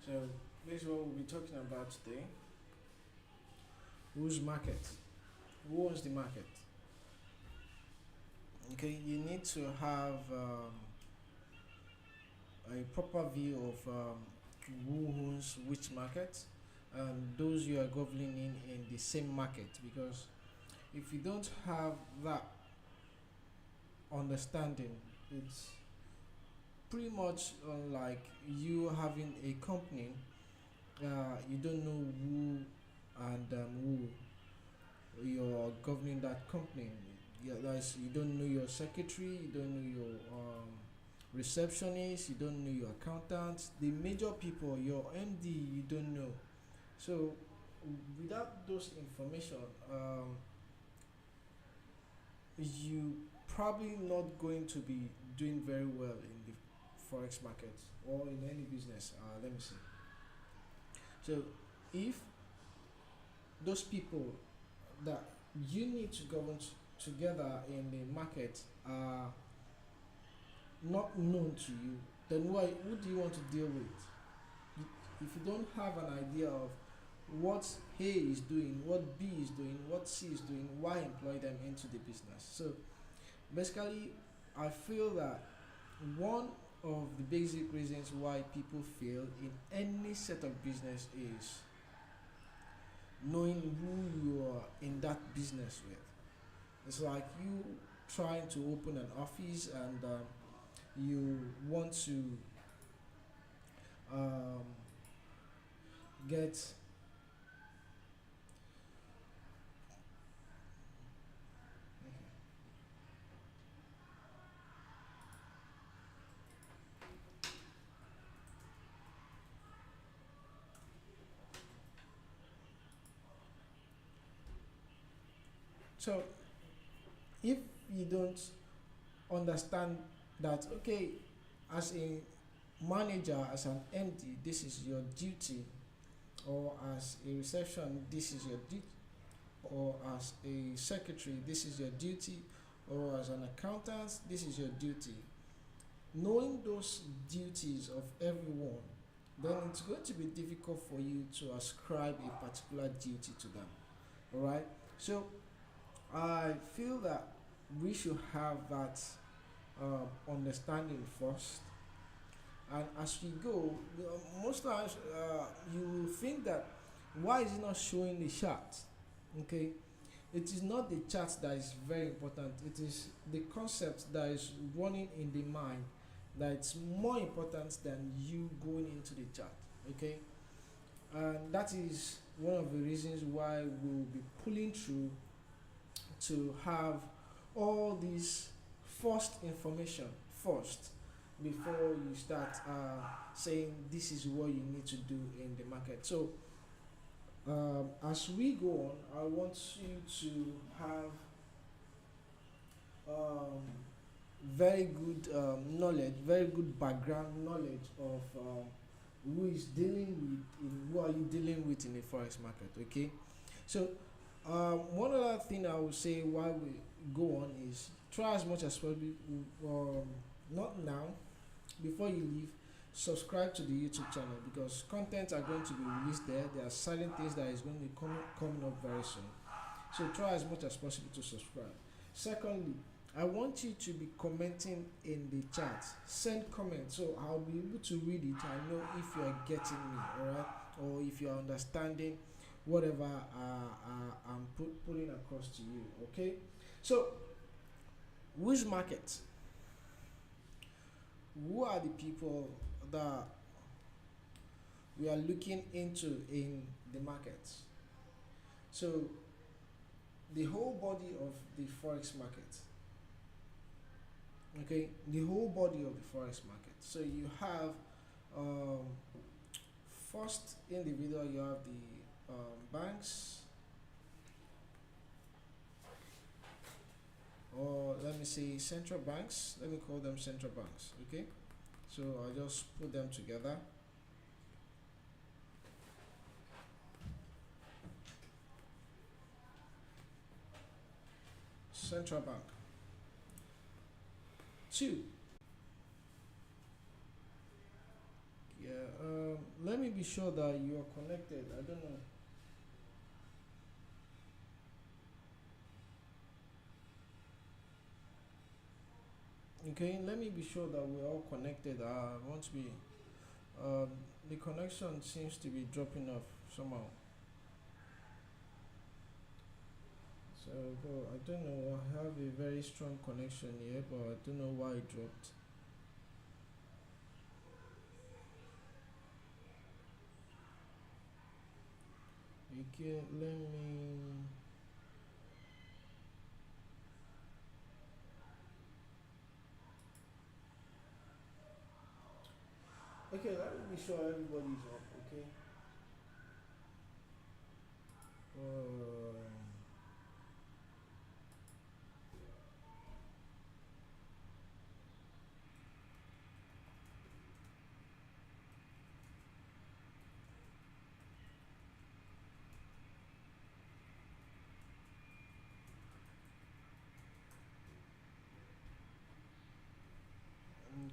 So this is what we'll be talking about today. Whose market? Who owns the market? Okay, you need to have a proper view of who owns which market and those you are governing in the same market, because if you don't have that understanding, it's pretty much like you having a company. You don't know who and who you're governing that company. Yeah, that's, you don't know your secretary, you don't know your receptionist, you don't know your accountant, the major people, your MD, you don't know. So without those information, you probably not going to be doing very well in the forex market or in any business. Let me see. So if those people that you need to govern together in the market are not known to you, then who do you want to deal with? If you don't have an idea of what A is doing, what B is doing, what C is doing, why employ them into the business? So basically, I feel that one of the basic reasons why people fail in any set of business is knowing who you are in that business with. It's like you trying to open an office and you want to um, get. So if you don't understand that, okay, as a manager, as an MD, this is your duty, or as a reception, this is your duty, or as a secretary, this is your duty, or as an accountant, this is your duty. Knowing those duties of everyone, then it's going to be difficult for you to ascribe a particular duty to them. All right. So I feel that we should have that understanding first, and as we go, most times you will think that why is it not showing the chart? Okay, it is not the chart that is very important, it is the concept that is running in the mind that it's more important than you going into the chart. Okay, and that is one of the reasons why we will be pulling through to have all this first information first before you start saying this is what you need to do in the market. So as we go on, I want you to have very good knowledge, very good background knowledge of who is dealing with, who are you dealing with in the forex market. Okay, so one other thing I would say while we go on is try as much as possible, not now, before you leave, subscribe to the YouTube channel, because content are going to be released there. There are certain things that is going to be coming up very soon. So try as much as possible to subscribe. Secondly, I want you to be commenting in the chat. Send comments so I'll be able to read it and know if you are getting me, alright, or if you are understanding whatever I'm putting across to you. Okay, so which market? Who are the people that we are looking into in the market? So the whole body of the forex market. Okay, the whole body of the forex market. So you have um, first individual, you have the banks, or let me say central banks. Let me call them central banks. Okay, so I'll just put them together. Central bank. Two. Yeah, let me be sure that you are connected. I don't know. Okay, let me be sure that we're all connected. I want to be. Um, the connection seems to be dropping off somehow. So, but I don't know. I have a very strong connection here, but I don't know why it dropped. Okay, let me. Okay, let me be sure everybody's up. Okay. Um,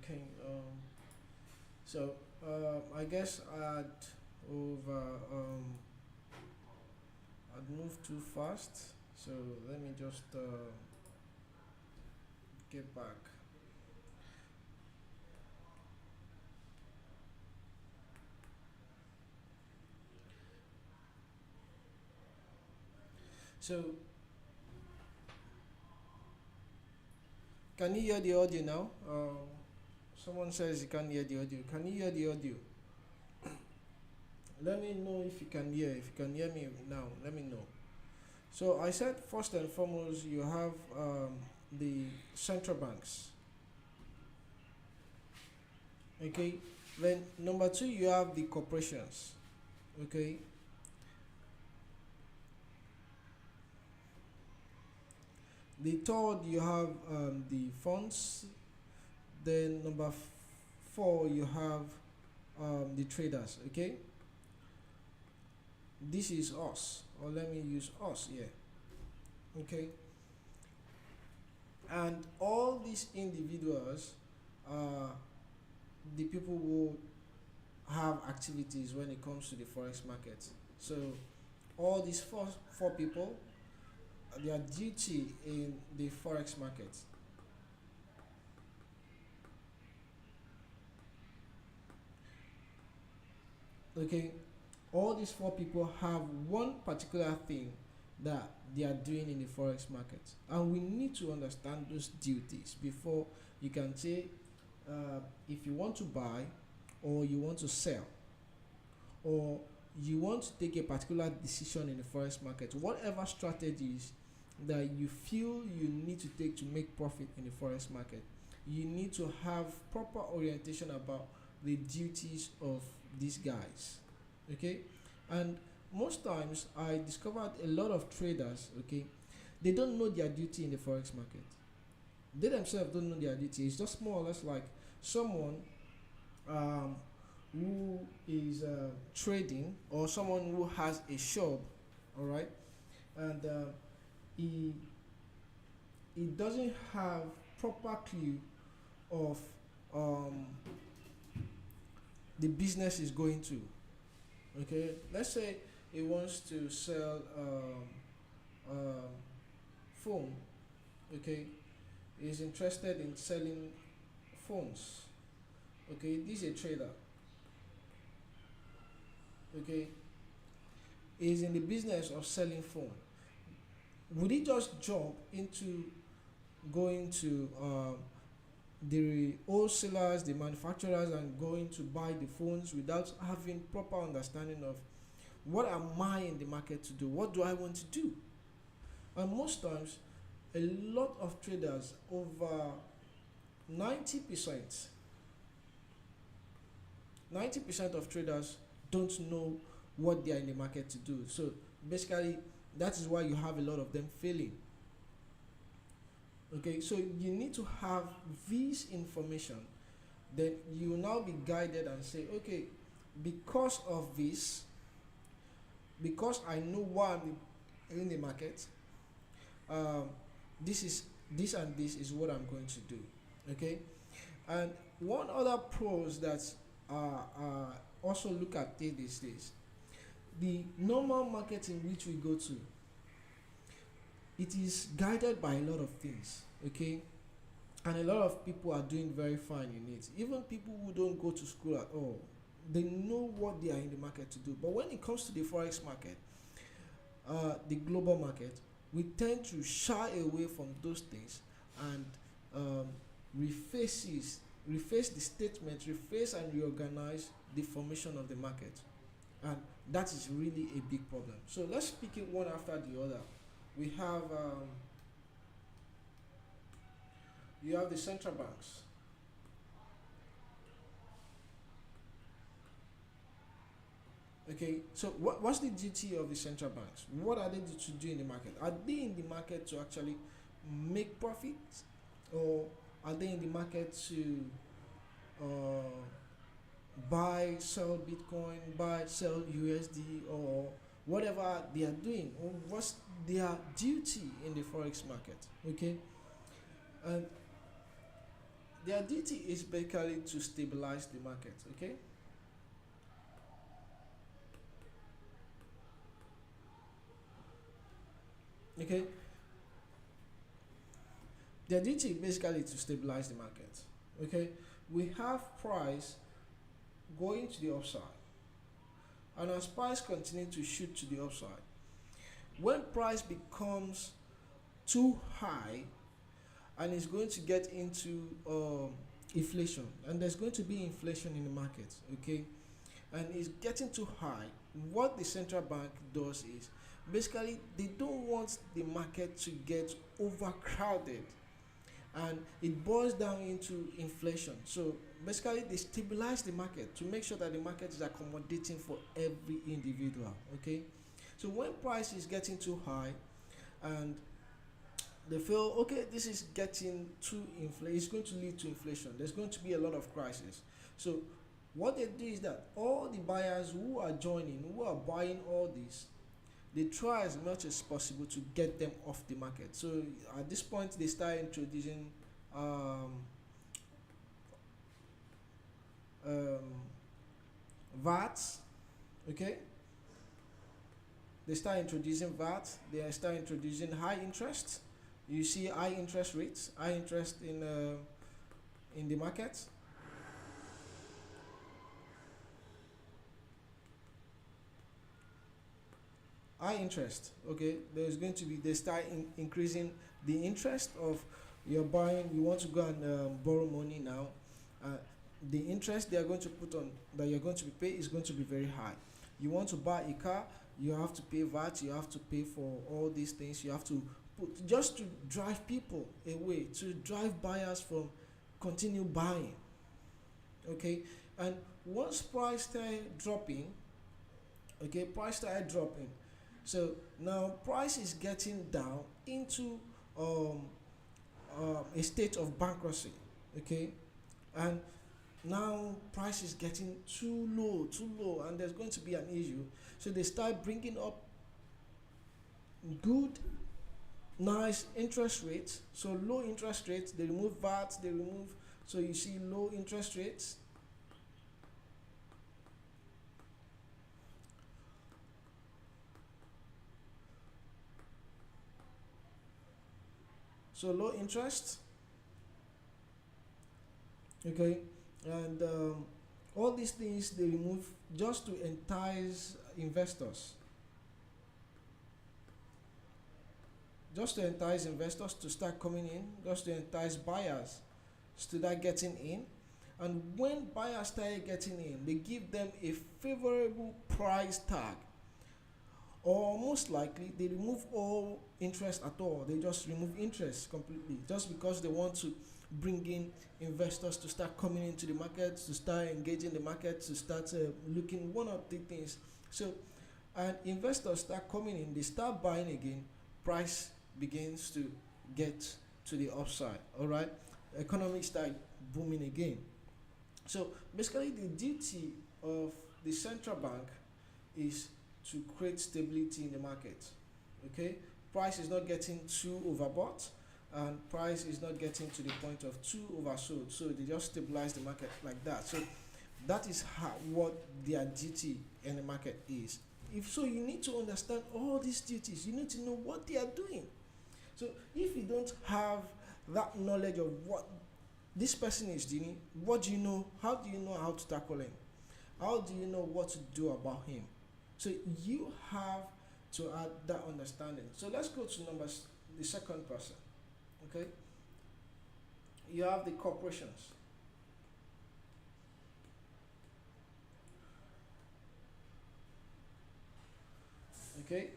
okay. So I guess over. I'd moved too fast. So let me just get back. So can you hear the audio now? Someone says you can't hear the audio. Can you hear the audio? Let me know if you can hear. If you can hear me now, let me know. So I said first and foremost, you have the central banks. Okay. Then number two, you have the corporations. Okay. The third, you have the funds. Then number four, you have the traders. Okay. This is us, or let me use us here. Okay. And all these individuals are the people who have activities when it comes to the forex market. So all these four people, their duty in the forex market. Okay, all these four people have one particular thing that they are doing in the forex market, and we need to understand those duties before you can say if you want to buy or you want to sell or you want to take a particular decision in the forex market, whatever strategies that you feel you need to take to make profit in the forex market, you need to have proper orientation about the duties of these guys. Okay. And most times I discovered a lot of traders, okay, they don't know their duty in the forex market. They themselves don't know their duty. It's just more or less like someone um, who is trading, or someone who has a shop, all right, and he he doesn't have proper clue of um, the business is going to. Okay, let's say he wants to sell um, phone. Okay, he's interested in selling phones. Okay, this is a trader. Okay, he's in the business of selling phone. Would he just jump into going to the wholesalers, the manufacturers, and going to buy the phones without having proper understanding of what am I in the market to do? What do I want to do? And most times, a lot of traders, over 90%, 90% of traders don't know what they are in the market to do. So basically, that is why you have a lot of them failing. Okay, so you need to have this information. Then you will now be guided and say, okay, because of this, because I know why I'm in the market, um, this is this and this is what I'm going to do. Okay, and one other pros that also look at it these days. The normal market in which we go to, it is guided by a lot of things, okay? And a lot of people are doing very fine in it. Even people who don't go to school at all, they know what they are in the market to do. But when it comes to the forex market, the global market, we tend to shy away from those things and um, reface the statement, reface and reorganize the formation of the market, and that is really a big problem. So let's pick it one after the other. We have you have the central banks. Okay, so what's the duty of the central banks? What are they to do in the market? Are they in the market to actually make profits, or are they in the market to uh, buy, sell Bitcoin, buy, sell USD, or whatever they are doing, or what's their duty in the forex market? Okay, and their duty is basically to stabilize the market. Okay, okay, their duty basically to stabilize the market. Okay, we have price going to the upside, and as price continue to shoot to the upside, when price becomes too high and it's going to get into inflation, and there's going to be inflation in the market, okay, and it's getting too high, what the central bank does is basically they don't want the market to get overcrowded, and it boils down into inflation. So basically they stabilize the market to make sure that the market is accommodating for every individual, okay. So when price is getting too high and they feel okay, this is getting too inflation, it's going to lead to inflation, there's going to be a lot of crisis. So what they do is that all the buyers who are joining, who are buying all this, they try as much as possible to get them off the market. So at this point they start introducing um, um, VAT, okay, they start introducing VAT, they start introducing high interest. You see high interest rates, high interest in the market. High interest, okay, there's going to be, they start increasing the interest of, you're buying, you want to go and borrow money now, uh, the interest they are going to put on, that you're going to be pay, is going to be very high. You want to buy a car, you have to pay VAT, you have to pay for all these things, you have to put, just to drive people away, to drive buyers from continue buying, okay. And once price start dropping, okay, price started dropping, so now price is getting down into um, a state of bankruptcy, okay, and now price is getting too low, and there's going to be an issue. So they start bringing up good, nice interest rates. So low interest rates, they remove VAT, they remove. So you see low interest rates. So low interest, okay, and all these things they remove just to entice investors, just to entice investors to start coming in, just to entice buyers to start getting in. And when buyers start getting in, they give them a favorable price tag, or most likely they remove all interest at all, they just remove interest completely, just because they want to bring in investors to start coming into the market, to start engaging the market, to start looking one of the things. So and investors start coming in, they start buying again, price begins to get to the upside, all right, economy start booming again. So basically the duty of the central bank is to create stability in the market, okay. Price is not getting too overbought, and price is not getting to the point of too oversold, so they just stabilize the market like that. So That is how, what their duty in the market is. If so, you need to understand all these duties. You need to know what they are doing. So if you don't have that knowledge of what this person is doing, what do you know? How do you know how to tackle him? How do you know what to do about him? So you have to add that understanding. So let's go to the second person. Okay, you have the corporations. Okay,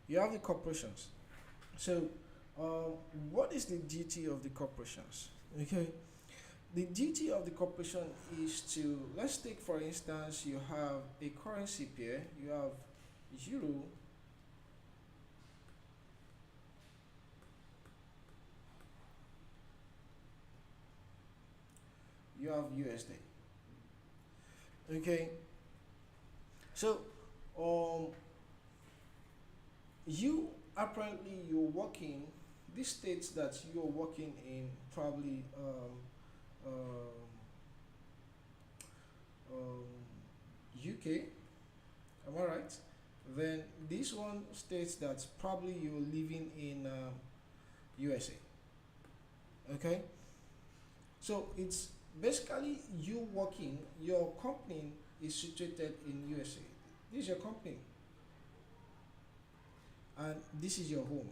you have the corporations. So, what is the duty of the corporations? Okay, the duty of the corporation is to, let's take for instance, you have a currency pair, you have euro, you have USD. Okay, so um, you apparently you're working, this states that you're working in probably um, UK, am I right? Then this one states that probably you're living in USA. Okay, so it's basically you working. Your company is situated in USA. This is your company, and this is your home.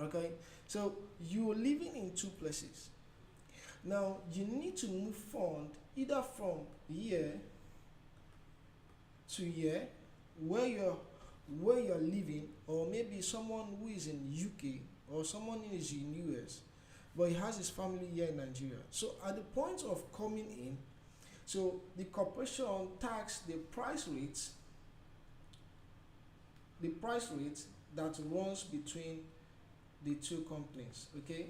Okay, so you're living in two places. Now you need to move fund either from here to here, where you're living, or maybe someone who is in UK or someone who is in US, but he has his family here in Nigeria. So at the point of coming in, so the corporation tax the price rate that runs between the two companies. Okay,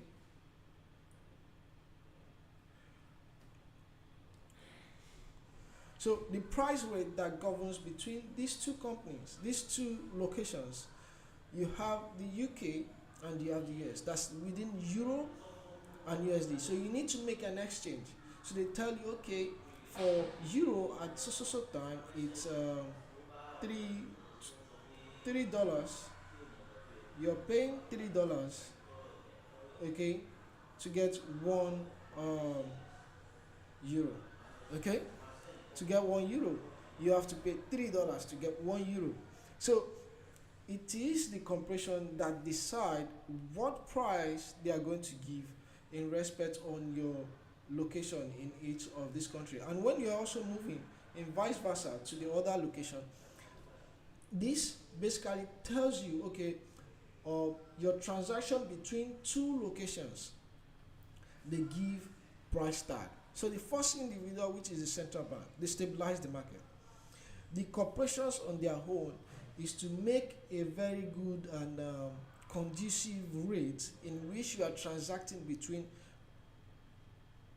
so the price rate that governs between these two companies, these two locations, you have the UK and you have the US. That's within Euro and USD. So you need to make an exchange. So they tell you, okay, for Euro at so time, it's three $3. You're paying $3, okay, to get 1 euro. Okay, to get 1 euro, you have to pay $3 to get 1 euro. So it is the corporation that decide what price they are going to give in respect on your location in each of this country. And when you're also moving in vice versa to the other location, this basically tells you, okay, your transaction between two locations, they give price tag. So the first individual, which is the central bank, they stabilize the market. The corporations on their own is to make a very good and conducive rate in which you are transacting between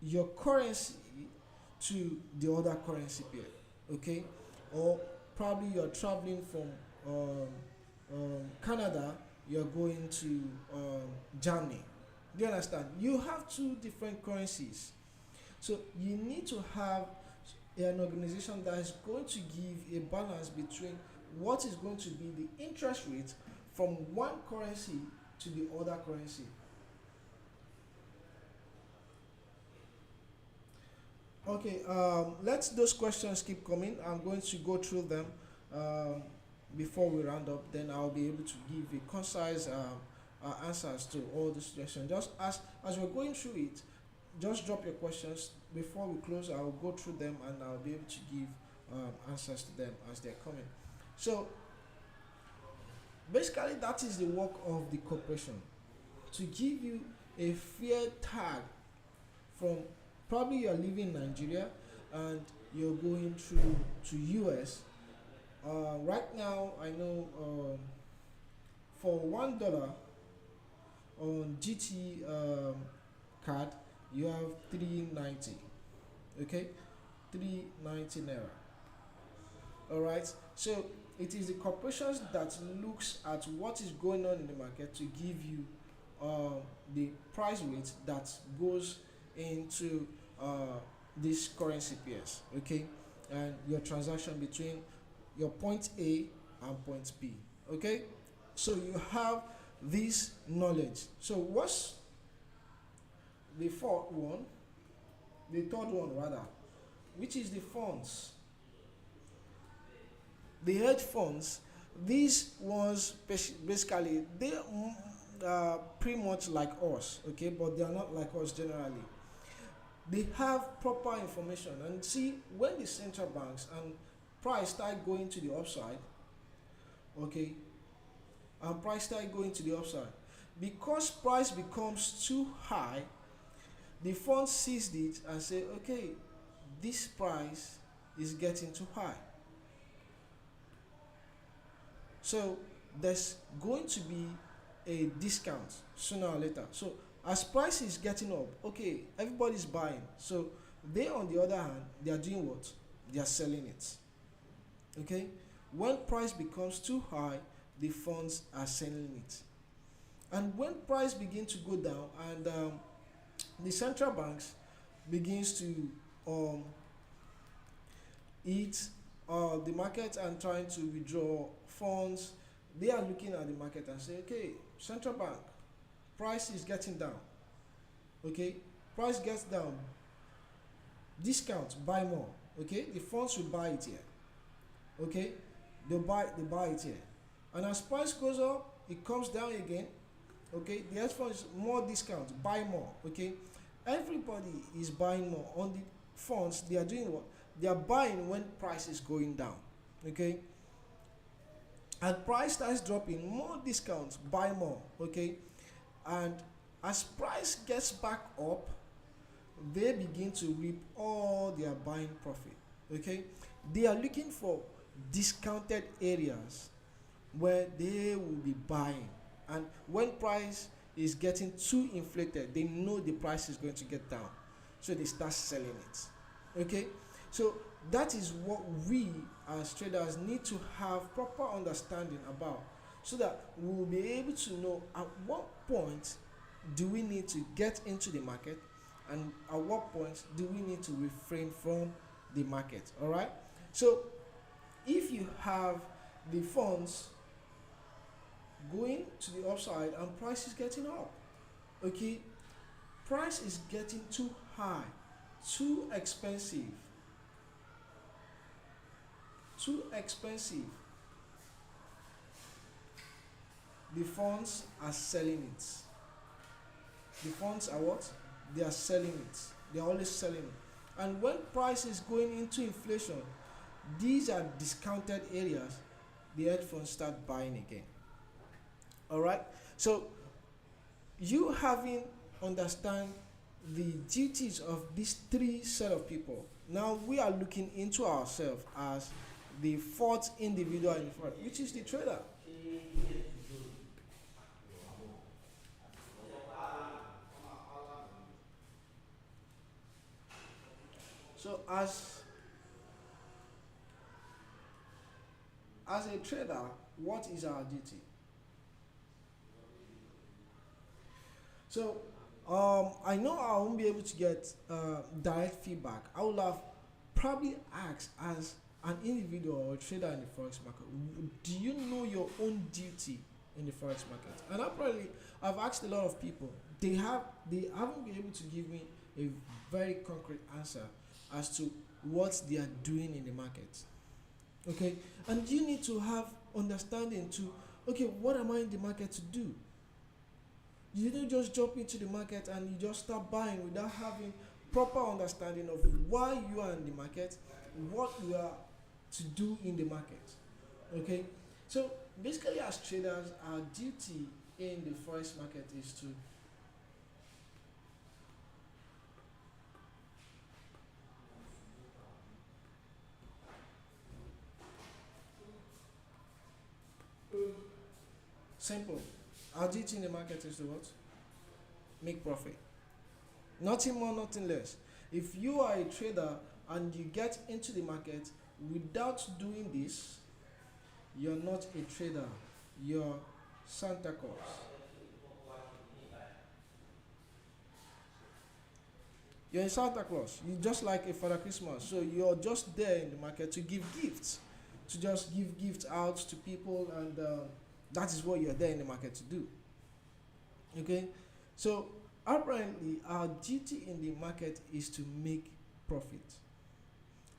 your currency to the other currency pair. Okay, or probably you're traveling from Canada, you're going to Germany. Do you understand? You have two different currencies, so you need to have an organization that is going to give a balance between what is going to be the interest rate from one currency to the other currency. Okay, let those questions keep coming. I'm going to go through them um, before we round up. Then I'll be able to give a concise answers to all these questions. Just as we're going through it, just drop your questions before we close. I'll go through them and I'll be able to give answers to them as they're coming. So basically, that is the work of the corporation, to give you a fair tag from, probably you're living in Nigeria and you're going through to US. Right now, I know for $1 on GT card, you have 390. Okay, 390 naira. All right. So it is the corporations that looks at what is going on in the market to give you uh, the price rate that goes into this currency pairs. Okay, and your transaction between your point A and point B. Okay, so you have this knowledge. So what's the fourth one? The third one rather, which is the funds. The hedge funds, these ones basically they are pretty much like us, okay, but they are not like us generally. They have proper information, and see when the central banks and price start going to the upside, okay, and price start going to the upside, because price becomes too high, the fund sees it and say, okay, this price is getting too high. So there's going to be a discount sooner or later. So as price is getting up, okay, everybody's buying. So they, on the other hand, they are doing what? They are selling it. Okay? When price becomes too high, the funds are selling it. And when price begins to go down and the central banks begins to um, eat the market and trying to withdraw funds, they are looking at the market and say, okay, central bank, price is getting down. Okay, price gets down, discount, buy more. Okay, the funds will buy it here. Okay, they buy it here. And as price goes up, it comes down again. Okay, the hedge funds more discount, buy more. Okay, everybody is buying more on the funds. They are doing what? They are buying when price is going down. Okay, and price starts dropping, more discounts, buy more. Okay, and as price gets back up, they begin to reap all their buying profit. Okay, they are looking for discounted areas where they will be buying, and when price is getting too inflated, they know the price is going to get down, so they start selling it. Okay, so that is what we as traders need to have proper understanding about, so that we will be able to know at what point do we need to get into the market, and at what point do we need to refrain from the market. All right, so if you have the funds going to the upside and price is getting up, okay, price is getting too high, too expensive, too expensive, the funds are selling it. The funds are what? They are selling it. They are always selling it. And when price is going into inflation, these are discounted areas, the hedge funds start buying again. All right, so you having understand the duties of these three set of people, now we are looking into ourselves as the fourth individual in front, which is the trader. So as a trader, what is our duty? So I know I won't be able to get direct feedback. I would have probably asked, as an individual or trader in the forex market, do you know your own duty in the forex market? And I've asked a lot of people. They haven't been able to give me a very concrete answer as to what they are doing in the market. Okay, and you need to have understanding to, okay, what am I in the market to do? You don't just jump into the market and you just start buying without having proper understanding of why you are in the market, what you are to do in the market. Okay, so basically, as traders, our duty in the forex market is to simple. Our duty in the market is to what? Make profit. Nothing more, nothing less. If you are a trader and you get into the market without doing this, you're not a trader, you're Santa Claus. You're a Santa Claus. You're just like a Father Christmas. So you're just there in the market to give gifts, to just give gifts out to people, and that is what you're there in the market to do. Okay? So apparently, our duty in the market is to make profit.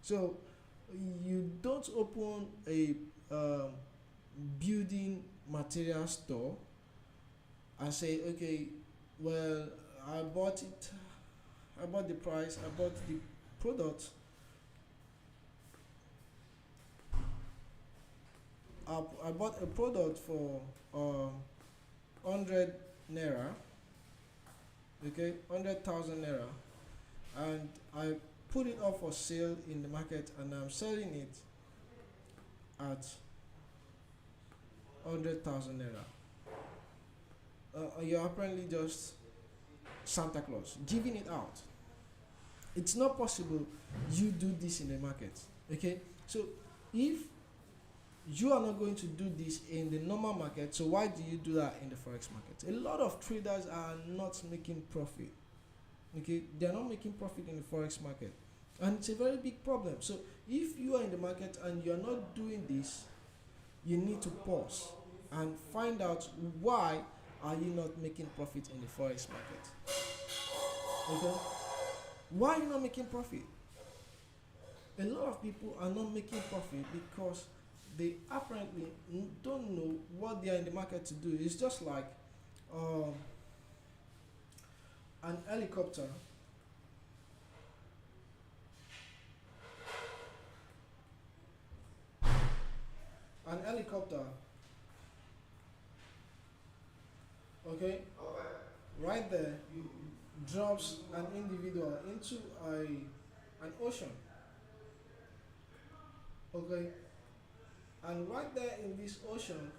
So you don't open a building material store and say, okay, well, I bought it, I bought the price, I bought the product, I bought a product for 100 naira, okay, 100,000 naira, and I put it up for sale in the market, and I'm selling it at 100,000 naira. You're apparently just Santa Claus giving it out. It's not possible you do this in the market. Okay, so if you are not going to do this in the normal market, so why do you do that in the forex market? A lot of traders are not making profit. Okay, they are not making profit in the forex market, and it's a very big problem. So if you are in the market and you are not doing this, you need to pause and find out why are you not making profit in the forex market. Okay, why are you not making profit? A lot of people are not making profit because they apparently don't know what they are in the market to do. It's just like an helicopter. An helicopter, okay, right there drops an individual into an ocean, okay, and right there in this ocean,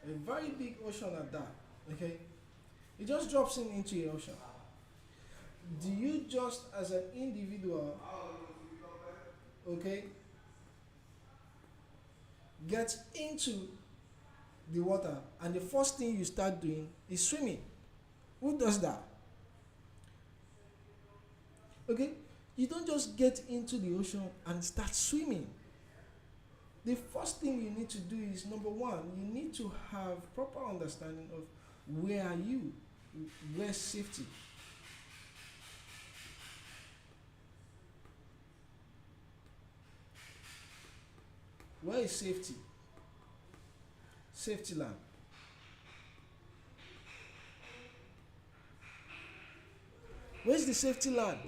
a very big ocean at that, okay, it just drops him into the ocean. Do you just as an individual, okay, get into the water and the first thing you start doing is swimming? Who does that? Okay, you don't just get into the ocean and start swimming. The first thing you need to do is, number one, you need to have proper understanding of where are you, where's safety. Where is safety? Safety land. Where's the safety land?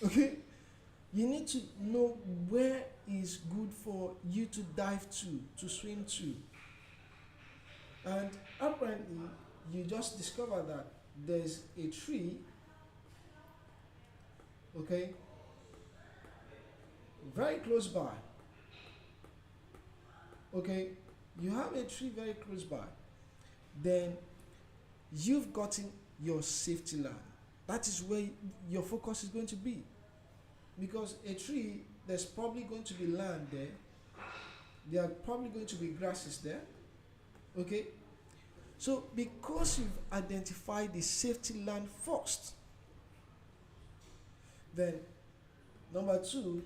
Okay, you need to know where is good for you to dive to swim to. And apparently, you just discover that there's a tree, okay, very close by. Okay, you have a tree very close by. Then you've gotten your safety land. That is where your focus is going to be. Because a tree, there's probably going to be land there. There are probably going to be grasses there. Okay? So, because you've identified the safety land first, then number two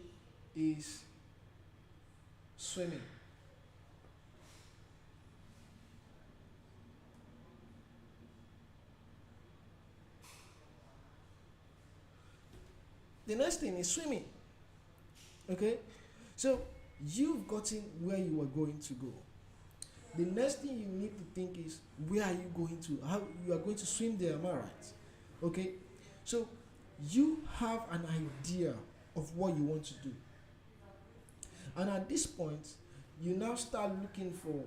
is swimming. The next thing is swimming. Okay? So, you've gotten where you are going to go. The next thing you need to think is, where are you going to? How you are going to swim there, am I right? Okay? So, you have an idea of what you want to do. And at this point, you now start looking for,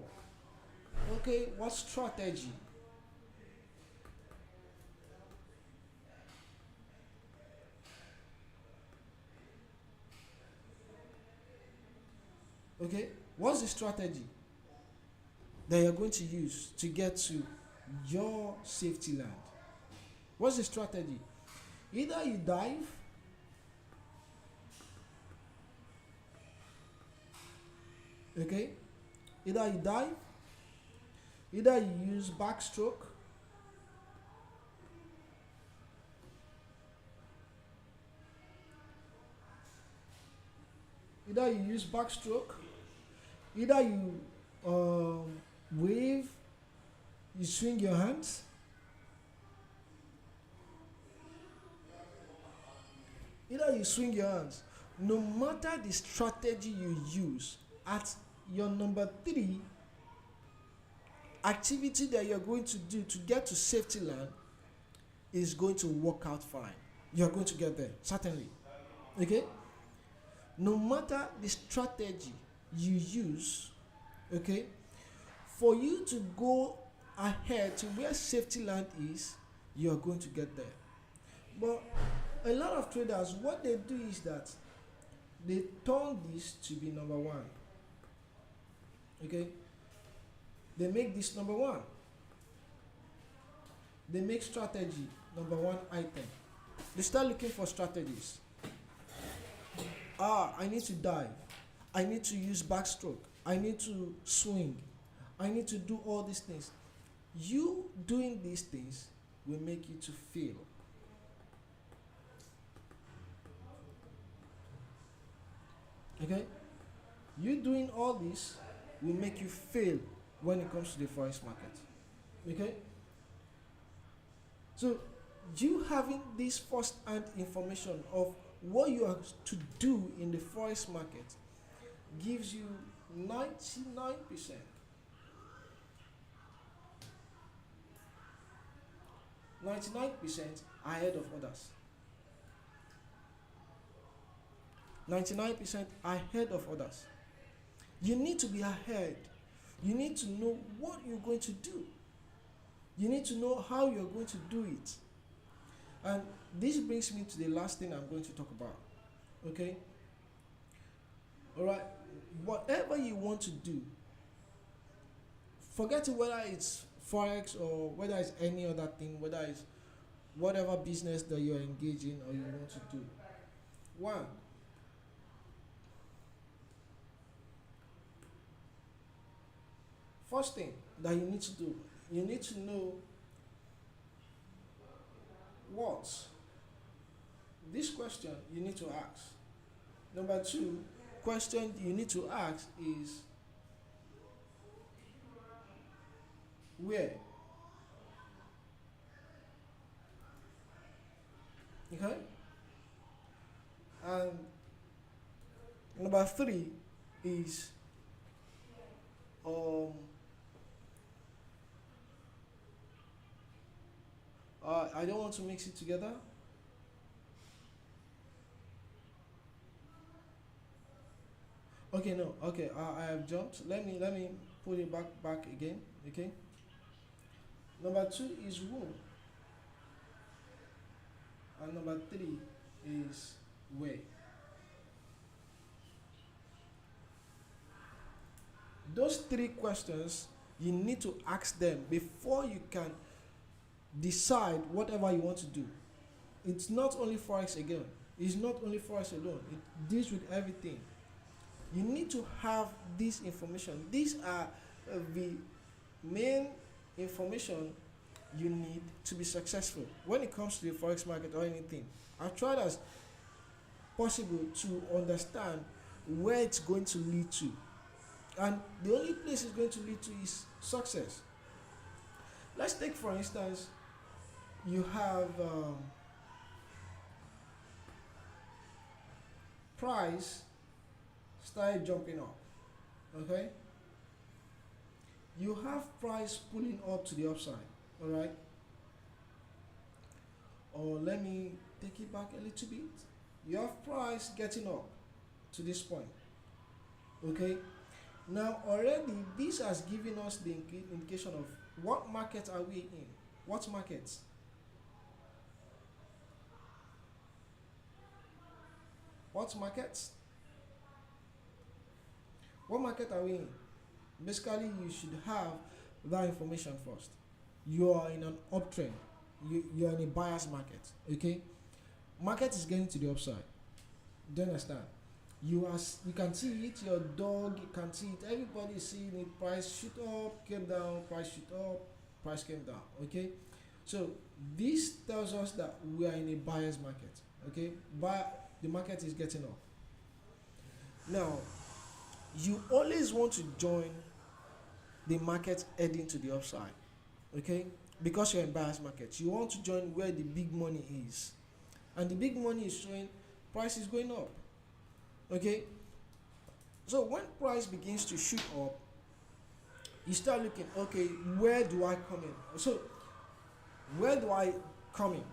okay, what strategy? Okay, what's the strategy that you're going to use to get to your safety land? What's the strategy? Either you dive, okay, either you dive, either you use backstroke, either you use backstroke, either you wave, you swing your hands, either you swing your hands. No matter the strategy you use, at your number 3 activity that you're going to do to get to safety land is going to work out fine. You're going to get there, certainly. Okay? No matter the strategy you use, okay, for you to go ahead to where safety land is, you're going to get there. But a lot of traders, what they do is that they turn this to be number 1. Okay? They make this number 1. They make strategy number 1 item. They start looking for strategies. I need to dive. I need to use backstroke. I need to swing. I need to do all these things. You doing these things will make you to fail. Okay? You doing all this will make you fail when it comes to the forex market. Okay? So, you having this first-hand information of what you are to do in the forex market gives you 99% ahead of others. 99% ahead of others. You need to be ahead. You need to know what you're going to do. You need to know how you're going to do it. And this brings me to the last thing I'm going to talk about. Okay? Alright? Whatever you want to do, forget whether it's Forex or whether it's any other thing, whether it's whatever business that you're engaging or you want to do. 1, first thing that you need to do, you need to know what. This question you need to ask. Number 2 question you need to ask is where. Okay? And number 3 is I don't want to mix it together. Okay, no. Okay, I have jumped. Let me put it back again. Okay. Number 2 is whom, and number 3 is where. Those 3 questions you need to ask them before you can decide whatever you want to do. It's not only Forex again. It's not only Forex alone. It deals with everything. You need to have this information. These are the main information you need to be successful when it comes to the Forex market or anything. I've tried as possible to understand where it's going to lead to. And the only place it's going to lead to is success. Let's take, for instance, you have price started jumping up. Okay? You have price pulling up to the upside. Alright? Or let me take it back a little bit. You have price getting up to this point. Okay? Now already this has given us the indication of what market are we in. What markets? What markets? What market are we in? Basically, you should have that information first. You are in an uptrend. You are in a buyer's market. Okay? market is getting to the upside. Do you understand? You can see it, your dog you can see it, everybody is seeing it. Price shoot up, came down, price shoot up, price came down. Okay, so this tells us that we are in a buyer's market. Okay, but the market is getting up. Now, you always want to join the market heading to the upside. Okay, because you're in buyer's market, you want to join where the big money is, and the big money is showing price is going up. Okay, so when price begins to shoot up, you start looking, okay, where do I come in? So where do I come in?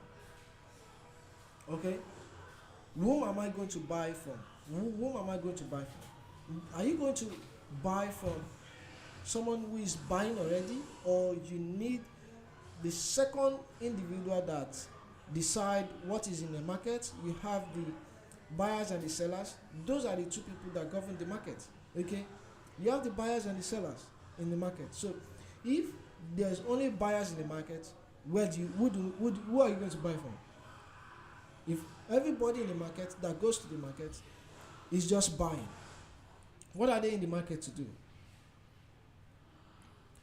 Okay, whom am I going to buy from? Whom am I going to buy from? Are you going to buy from someone who is buying already, or you need the second individual that decide what is in the market? You have the buyers and the sellers. Those are the two people that govern the market. Okay, you have the buyers and the sellers in the market. So if there's only buyers in the market, who are you going to buy from? If everybody in the market that goes to the market is just buying, what are they in the market to do?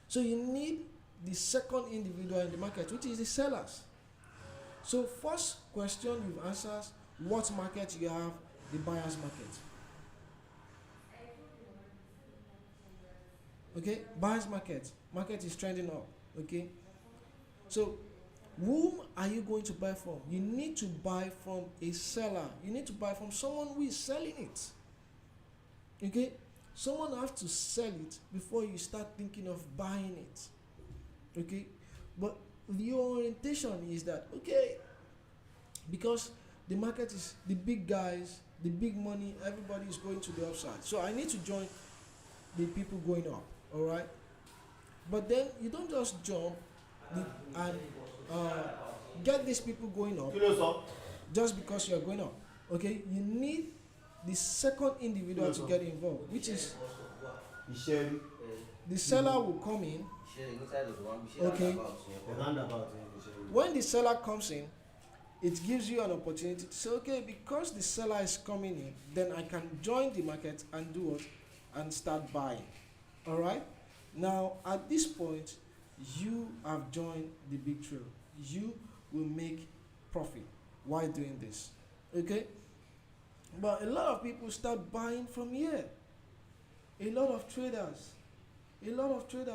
So you need the second individual in the market, which is the sellers. So first question you've answered, what market you have? The buyer's market. Okay, buyer's market. Market is trending up. Okay, so whom are you going to buy from? You need to buy from a seller. You need to buy from someone who is selling it. Okay, someone has to sell it before you start thinking of buying it. Okay, but your orientation is that, okay, because the market is the big guys, the big money, everybody is going to the upside, so I need to join the people going up. All right, but then you don't just jump and get these people going up just because you're going up. Okay, you need the second individual to get involved, which is the seller will come in. Okay, when the seller comes in, it gives you an opportunity to say, okay, because the seller is coming in, then I can join the market and do what? And start buying. All right, now at this point you have joined the big trail. You will make profit while doing this. Okay, but a lot of people start buying from here. A lot of traders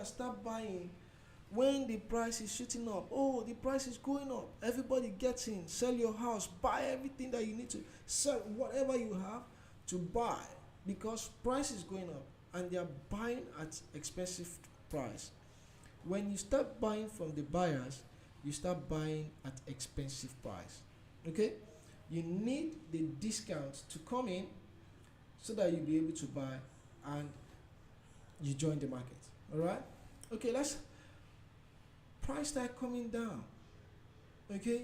start buying when the price is shooting up. Oh, the price is going up, everybody gets in, sell your house, buy everything that you need to sell, whatever you have to buy, because price is going up and they are buying at expensive price. When you start buying from the buyers, you start buying at expensive price. Okay, you need the discount to come in so that you'll be able to buy and you join the market. All right, okay, let's price start coming down. Okay,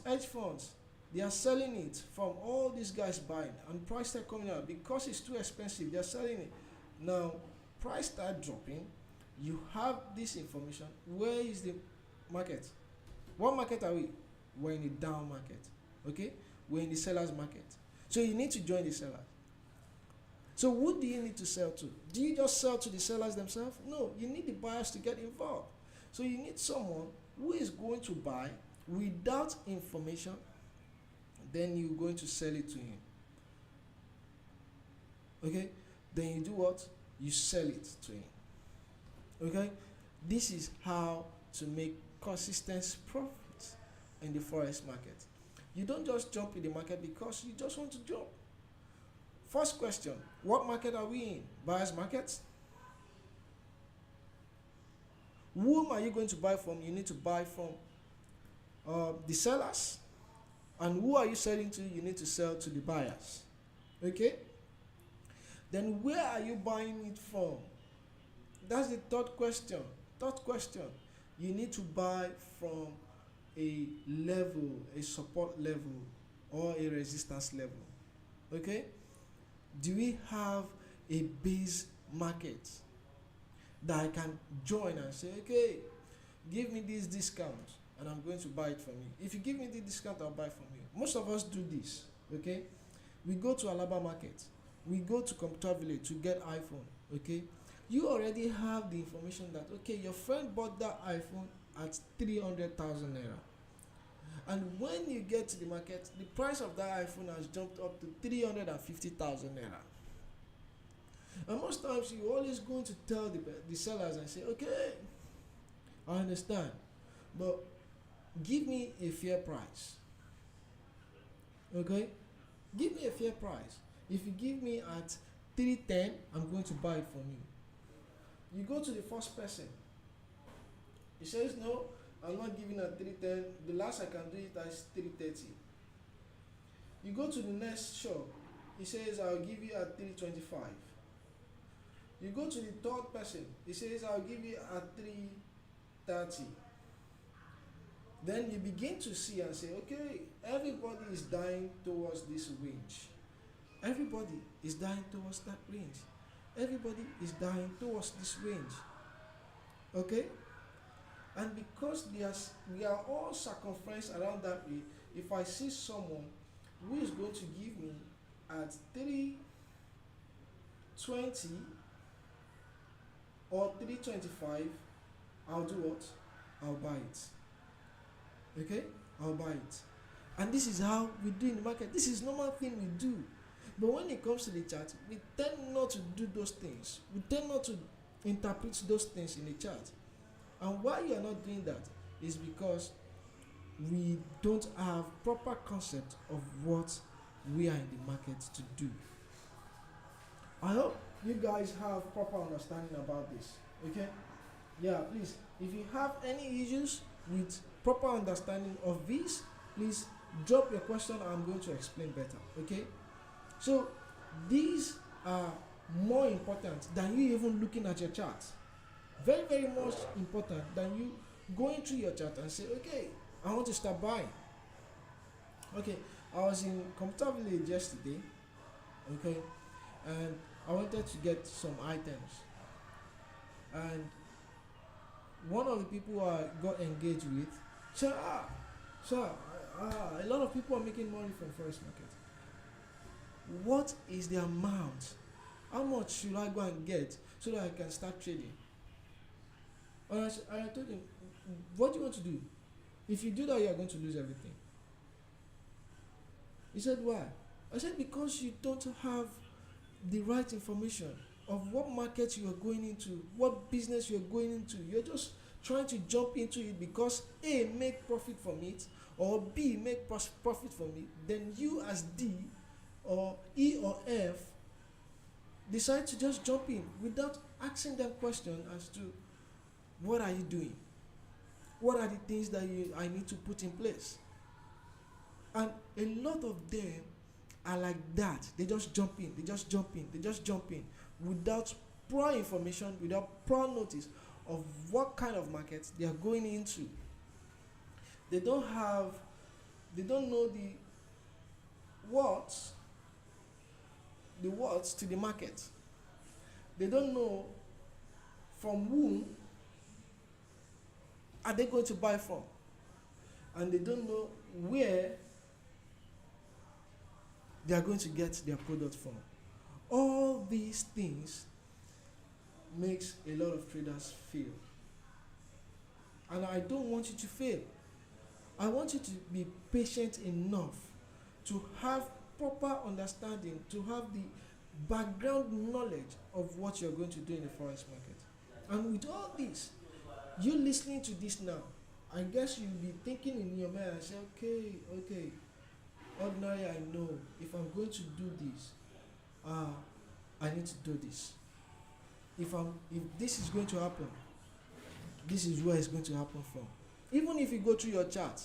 hedge funds, they are selling it from all these guys buying, and price start coming out because it's too expensive. They are selling it. Now price start dropping. You have this information. Where is the market? What market are we? We're in the down market. Okay, we're in the seller's market. So you need to join the sellers. So who do you need to sell to? Do you just sell to the sellers themselves? No, you need the buyers to get involved. So you need someone who is going to buy without information, then you're going to sell it to him. Okay, then you do what? You sell it to him. Okay, this is how to make consistent profits in the forex market. You don't just jump in the market because you just want to jump. First question, what market are we in? Buyer's market? Whom are you going to buy from? You need to buy from the sellers. And who are you selling to? You need to sell to the buyers. Okay, then where are you buying it from? That's the third question. You need to buy from a level, a support level, or a resistance level. Okay, do we have a base market that I can join and say, okay, give me this discount? and I'm going to buy it from you. If you give me the discount, I'll buy from you. Most of us do this, okay? We go to Alaba Market, we go to Computer Village to get iPhone, okay? You already have the information that, okay, your friend bought that iPhone at 300,000 naira. And when you get to the market, the price of that iPhone has jumped up to 350,000 naira. And most times you always going to tell the sellers and say, okay, I understand, but give me a fair price. Okay? Give me a fair price. If you give me at 310, I'm going to buy it from you. You go to the first person. He says, no, I'm not giving at 310. The last I can do it is 330. You go to the next shop. He says, I'll give you at 325. You go to the third person. He says, I'll give you at 330. Then you begin to see and say, okay, everybody is dying towards this range. Everybody is dying towards that range. Everybody is dying towards this range. Okay? And because we are all circumference around that way, if I see someone who is going to give me at 320 or 325, I'll do what? I'll buy it. Okay? I'll buy it. And this is how we do in the market. This is normal thing we do. But when it comes to the chart, we tend not to do those things. We tend not to interpret those things in the chart. And why you are not doing that is because we don't have proper concept of what we are in the market to do. I hope you guys have proper understanding about this. Okay? Yeah, please, if you have any issues with proper understanding of this, please drop your question and I'm going to explain better. Okay? So these are more important than you even looking at your chart. Very, very much important than you going through your chart and say, okay, I want to start buying. Okay, I was in Computer Village yesterday, okay, and I wanted to get some items. And one of the people I got engaged with said, sir, a lot of people are making money from Forex market. What is the amount? How much should I go and get so that I can start trading? And I told him, what do you want to do? If you do that, you are going to lose everything. He said, why? I said, because you don't have the right information of what market you are going into, what business you are going into. You're just trying to jump into it because A, make profit from it, or B, make profit from it. Then you as D or E or F decide to just jump in without asking them questions as to what are you doing? What are the things that I need to put in place? And a lot of them are like that. They just jump in, they just jump in, they just jump in without prior information, without prior notice of what kind of market they are going into. They don't know the words to the market. They don't know from whom are they going to buy from, and they don't know where they are going to get their product from. All these things makes a lot of traders fail, and I don't want you to fail. I want you to be patient enough to have proper understanding, to have the background knowledge of what you're going to do in the Forex market. And with all this, you listening to this now, I guess you'll be thinking in your mind and say, okay, ordinarily I know if I'm going to do this, I need to do this. If this is going to happen, this is where it's going to happen from. Even if you go through your chart,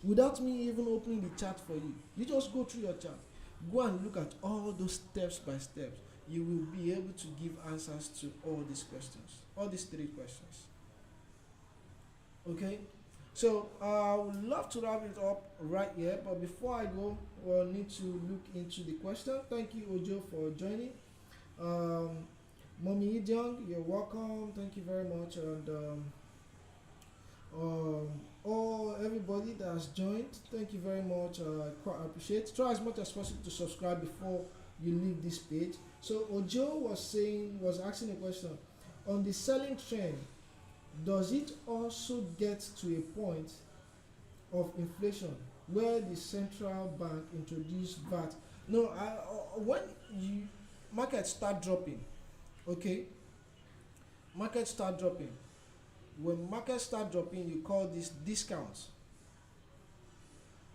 without me even opening the chart for you, you just go through your chart, go and look at all those steps by steps. You will be able to give answers to all these questions, all these 3 questions. Okay, so I would love to wrap it up right here, but before I go, we'll need to look into the question. Thank you, Ojo, for joining. Mommy Idong, you're welcome. Thank you very much. And um, all everybody that has joined, thank you very much. Quite appreciate. Try as much as possible to subscribe before you leave this page. So Ojo was asking a question on the selling trend. Does it also get to a point of inflation where the central bank introduced VAT? No, when you markets start dropping, okay, markets start dropping. When markets start dropping, you call this discounts.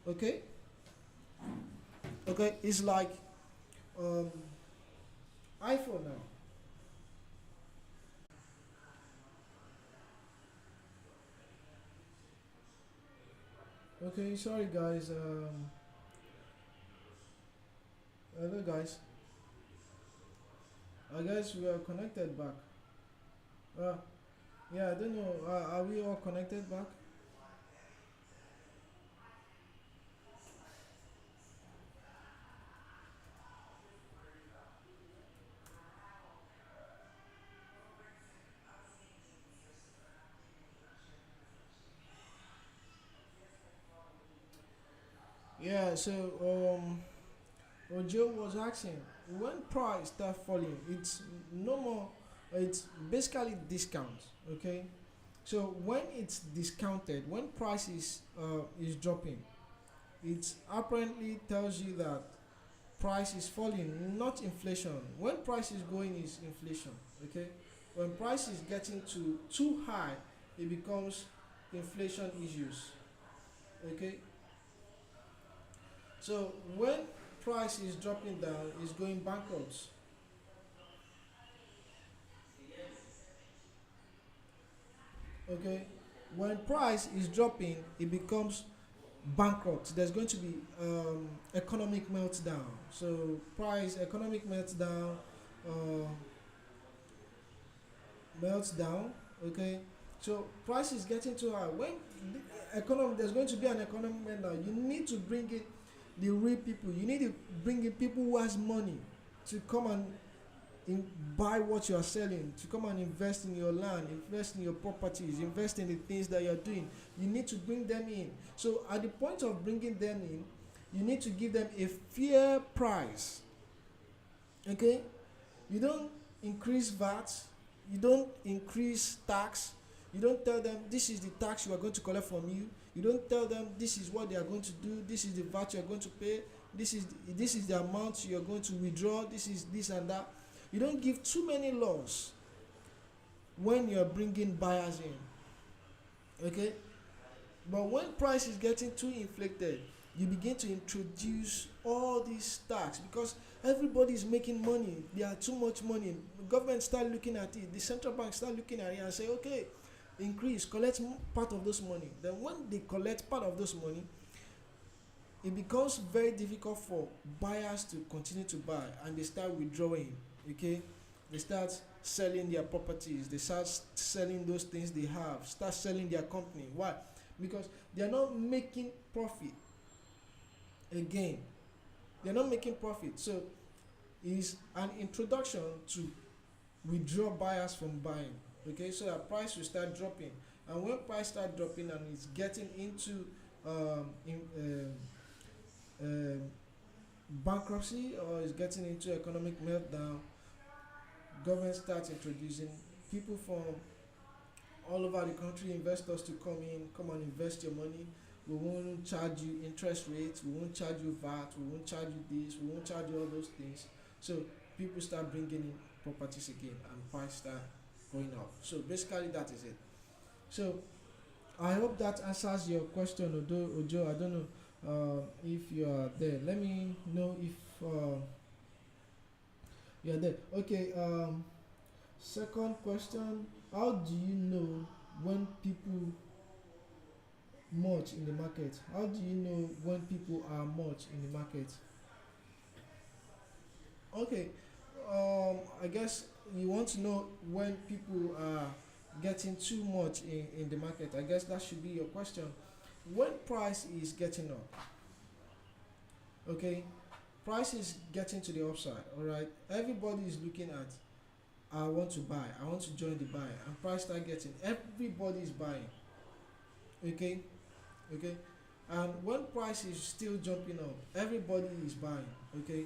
Okay, okay, it's like um, iPhone now. Okay, sorry guys. Hello guys. I guess we are connected back. Uh, yeah, I don't know. Are we all connected back? Yeah. So Ojo was asking when price start falling, it's no more. It's basically discount. Okay. So when it's discounted, when price is dropping, it apparently tells you that price is falling, not inflation. When price is going is inflation. Okay. When price is getting to too high, it becomes inflation issues. Okay. So when price is dropping down, is going bankrupt. Okay. When price is dropping, it becomes bankrupt. There's going to be economic meltdown. So price economic meltdown, uh, meltdown. Okay. So price is getting too high. When there's going to be an economic meltdown. You need to bring in the real people. You need to bring in people who has money to come and buy what you are selling, to come and invest in your land, invest in your properties, invest in the things that you're doing. You need to bring them in. So at the point of bringing them in, you need to give them a fair price. Okay. You don't increase VAT, you don't increase tax, you don't tell them this is the tax we are going to collect from you, you don't tell them this is what they are going to do, this is the VAT you are going to pay, this is the amount you are going to withdraw, this is this and that. You don't give too many laws when you are bringing buyers in. Okay. But when price is getting too inflated, you begin to introduce all these tax because everybody is making money. There are too much money. The government start looking at it. The central bank start looking at it and say, okay, increase, collect part of those money. Then when they collect part of those money, it becomes very difficult for buyers to continue to buy and they start withdrawing. Okay, they start selling their properties, they start selling those things they have, start selling their company. Why? Because they are not making profit. Again, they're not making profit. So it's an introduction to withdraw buyers from buying. Okay, so that price will start dropping, and when price start dropping and it's getting into in, bankruptcy or is getting into economic meltdown, government starts introducing people from all over the country, investors to come and invest your money. We won't charge you interest rates, we won't charge you VAT, we won't charge you this, we won't charge you all those things. So people start bringing in properties again and price start going up. So basically that is it. So I hope that answers your question, Ojo. I don't know if you are there. Let me know if you are there. Okay. Second question: how do you know when people much in the market? How do you know when people are much in the market? Okay. I guess you want to know when people are getting too much in the market. I guess that should be your question. When price is getting up, okay, price is getting to the upside. All right, everybody is looking at. I want to buy. I want to join the buy, and price start getting. Everybody is buying. Okay, okay. And when price is still jumping up, everybody is buying. Okay,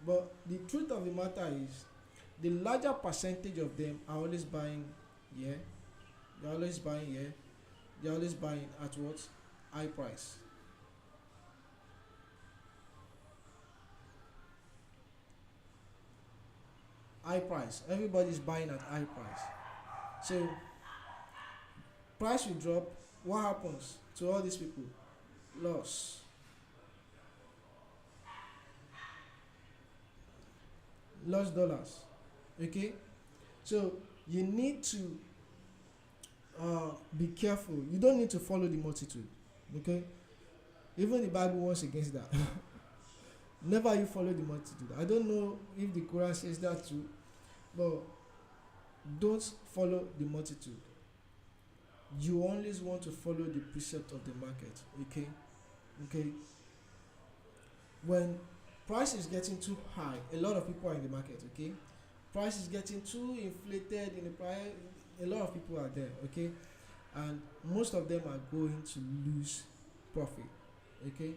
but the truth of the matter is, the larger percentage of them are always buying. Yeah, they're always buying. Yeah, they're always buying at what? High price. High price. Everybody's buying at high price. So price will drop. What happens to all these people? Loss. Lost dollars. Okay. So you need to be careful. You don't need to follow the multitude. Okay. Even the Bible warns against that. Never you follow the multitude. I don't know if the Quran says that too, but don't follow the multitude. You always want to follow the precept of the market. Okay. Okay. When price is getting too high, a lot of people are in the market. Okay. Price is getting too inflated in the price. A lot of people are there. Okay. And most of them are going to lose profit. Okay.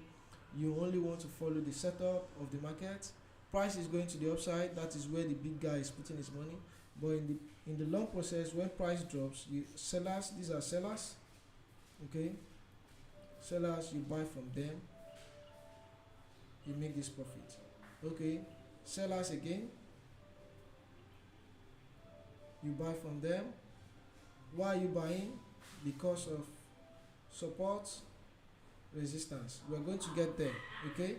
You only want to follow the setup of the market. Price is going to the upside. That is where the big guy is putting his money. But in the long process, when price drops, you sellers, these are sellers. Okay. Sellers, you buy from them, you make this profit. Okay. Sellers again, you buy from them. Why are you buying? Because of support, resistance. We're going to get there. Okay.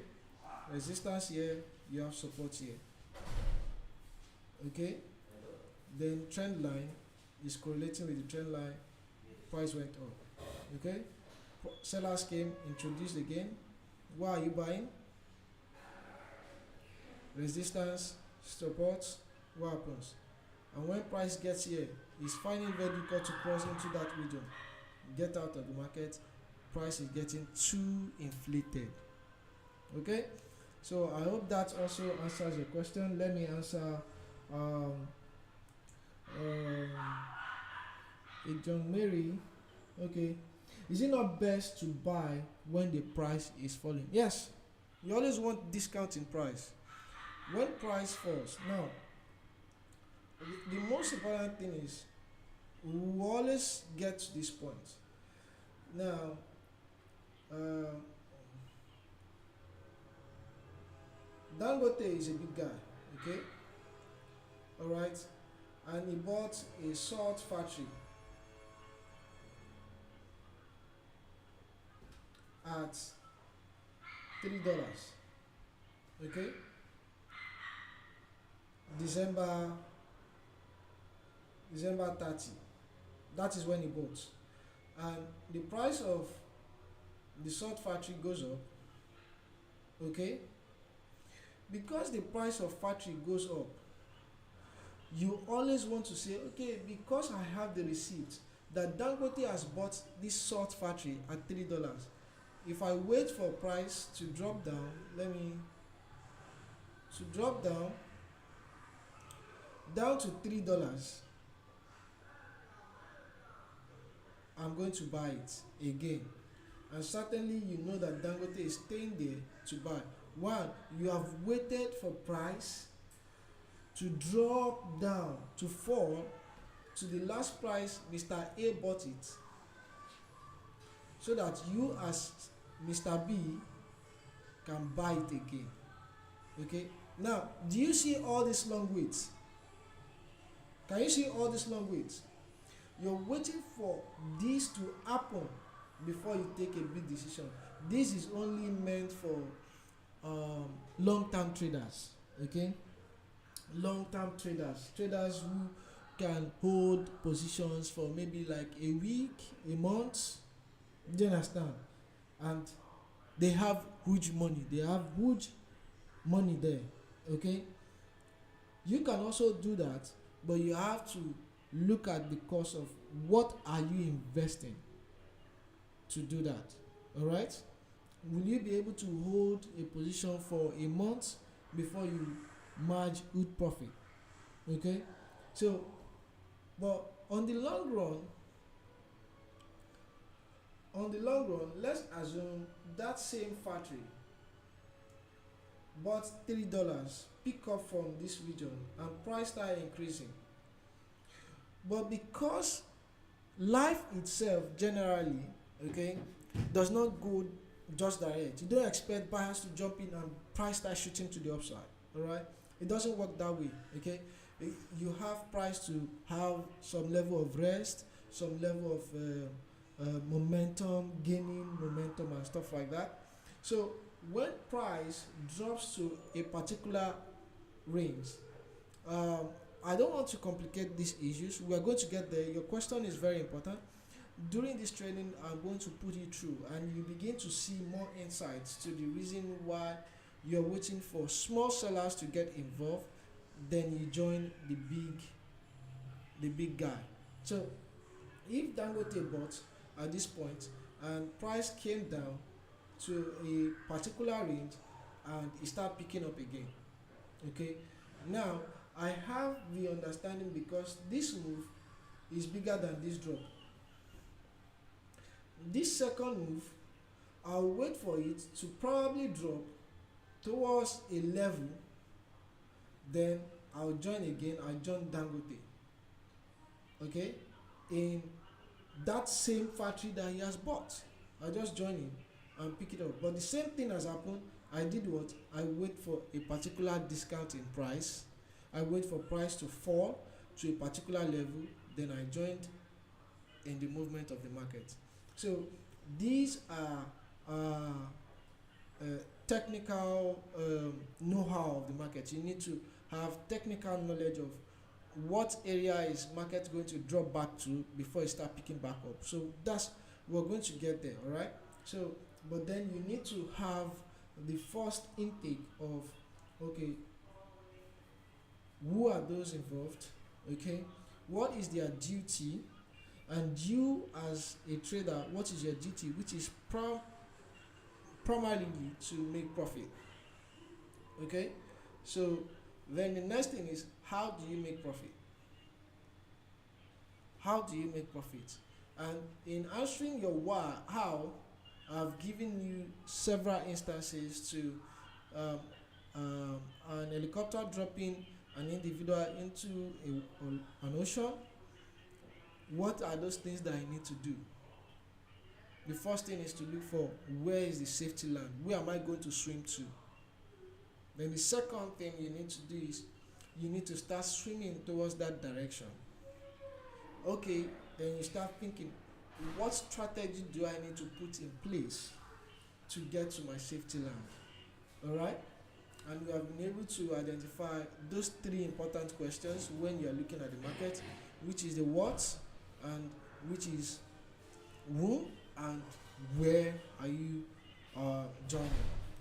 Resistance here, you have support here. Okay. Then trend line is correlating with the trend line. Price went up. Okay. Sellers came, introduced again. Why are you buying? Resistance, support. What happens? And when price gets here, it's finding it very difficult to cross into that region. Get out of the market. Price is getting too inflated. Okay. So I hope that also answers your question. Let me answer um, John Mary. Okay. Is it not best to buy when the price is falling? Yes. You always want discount in price. When price falls, now the most important thing is we always get to this point. Now, uh, Dangote is a big guy, okay, all right, and he bought a salt factory at $3. Okay, December 30. That is when he bought, and the price of the salt factory goes up. Okay, because the price of factory goes up, you always want to say, okay, because I have the receipt that Dangote has bought this salt factory at $3. If I wait for price to drop down, to drop down to $3, I'm going to buy it again. And certainly you know that Dangote is staying there to buy. One, you have waited for price to drop down, to fall to the last price Mr. A bought it, so that you as Mr. B can buy it again. Okay. Now, do you see all these long waits? Can you see all these long waits? You're waiting for this to happen before you take a big decision. This is only meant for long-term traders. Okay, long-term traders who can hold positions for maybe like a week, a month. Do you understand? And they have huge money. There. Okay, you can also do that, but you have to look at the cost of what are you investing to do that. All right, will you be able to hold a position for a month before you merge good profit? Okay, so but on the long run, On the long run, let's assume that same factory bought $3, pick up from this region, and price start increasing. But because life itself generally, okay, does not go just direct, you don't expect buyers to jump in and price start shooting to the upside. All right, it doesn't work that way. Okay, you have price to have some level of rest, some level of momentum, gaining momentum and stuff like that. So when price drops to a particular range, um, I don't want to complicate these issues. We are going to get there. Your question is very important. During this training, I'm going to put it through, and you begin to see more insights to the reason why you're waiting for small sellers to get involved. Then you join the big guy. So if Dangote bought at this point and price came down to a particular range and it start picking up again, okay, now I have the understanding because this move is bigger than this drop. This second move, I'll wait for it to probably drop towards a level, then I'll join again. I'll join Dangote, okay, in that same factory that he has bought. I just join him and pick it up. But the same thing has happened. I did what? I wait for a particular discount in price. I wait for price to fall to a particular level. Then I joined in the movement of the market. So these are technical know-how of the market. You need to have technical knowledge of what area is market going to drop back to before it start picking back up. So that's, we're going to get there. All right. So but then you need to have the first intake of, okay, who are those involved, okay, what is their duty, and you as a trader, what is your duty, which is primarily to make profit. Okay, so then the next thing is, how do you make profit? How do you make profit? And in answering your why, how, I've given you several instances to um, an helicopter dropping an individual into an ocean. What are those things that I need to do? The first thing is to look for, where is the safety land? Where am I going to swim to? Then the second thing you need to do is, you need to start swimming towards that direction. Okay, then you start thinking, what strategy do I need to put in place to get to my safety land? All right, and we have been able to identify those three important questions when you are looking at the market, which is the what, and which is who, and where are you joining.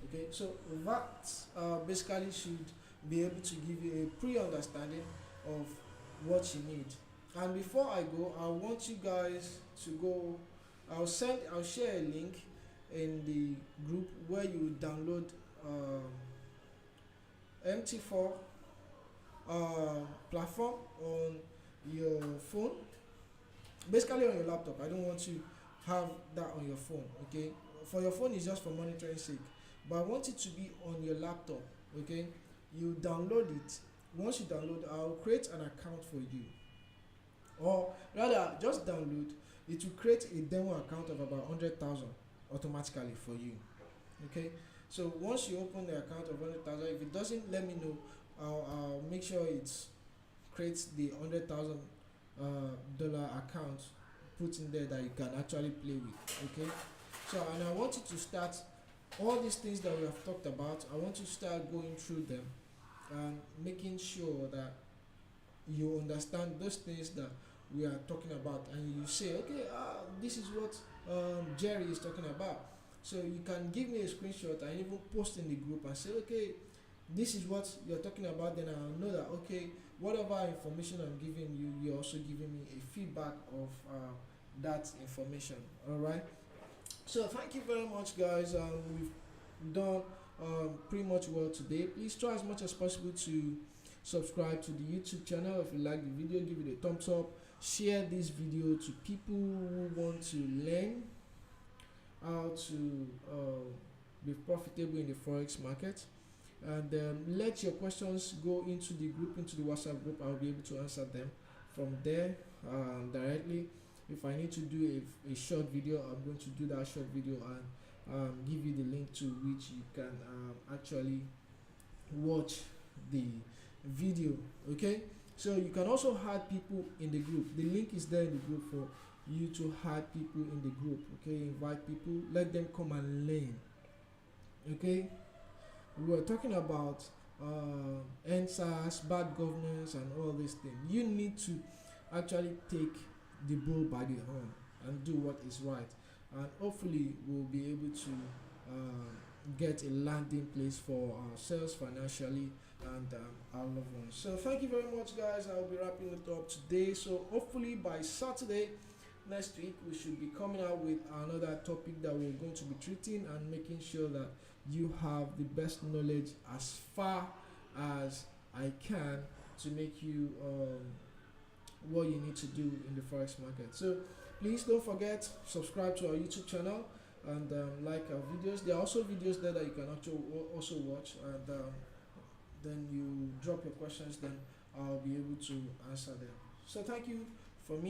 Okay, so that basically should be able to give you a pre-understanding of what you need. And before I go, I want you guys to go, I'll share a link in the group where you download MT4 platform on your phone, basically on your laptop. I don't want you have that on your phone. Okay, for your phone is just for monitoring sake, but I want it to be on your laptop. Okay, you download it. Once you download, I'll create an account for you, or rather just download it. Will create a demo account of about 100,000 automatically for you. Okay, so once you open the account of 100,000, if it doesn't, let me know. I'll make sure it creates the $100,000 account, put in there that you can actually play with. Okay, so, and I want you to start all these things that we have talked about. I want you to start going through them and making sure that you understand those things that we are talking about, and you say, okay, this is what Jerry is talking about. So you can give me a screenshot and even post in the group and say, okay, this is what you're talking about. Then I'll know that, okay, whatever information I'm giving you, you're also giving me a feedback of that information. All right, so thank you very much, guys. We've done pretty much well today. Please try as much as possible to subscribe to the YouTube channel. If you like the video, give it a thumbs up. Share this video to people who want to learn how to be profitable in the forex market. And let your questions go into the group, into the WhatsApp group. I'll be able to answer them from there directly. If I need to do a short video, I'm going to do that short video and give you the link to which you can actually watch the video. Okay, so you can also add people in the group. The link is there in the group for you to add people in the group. Okay, invite people, let them come and learn. Okay, we were talking about NSAS, bad governance, and all these things. You need to actually take the bull by the horn and do what is right, and hopefully we'll be able to get a landing place for ourselves financially and our loved ones. So thank you very much, guys. I'll be wrapping it up today. So hopefully by Saturday next week we should be coming out with another topic that we're going to be treating and making sure that you have the best knowledge as far as I can to make you what you need to do in the forex market. So please don't forget, subscribe to our YouTube channel and like our videos. There are also videos there that you can actually also watch, and then you drop your questions, then I'll be able to answer them. So thank you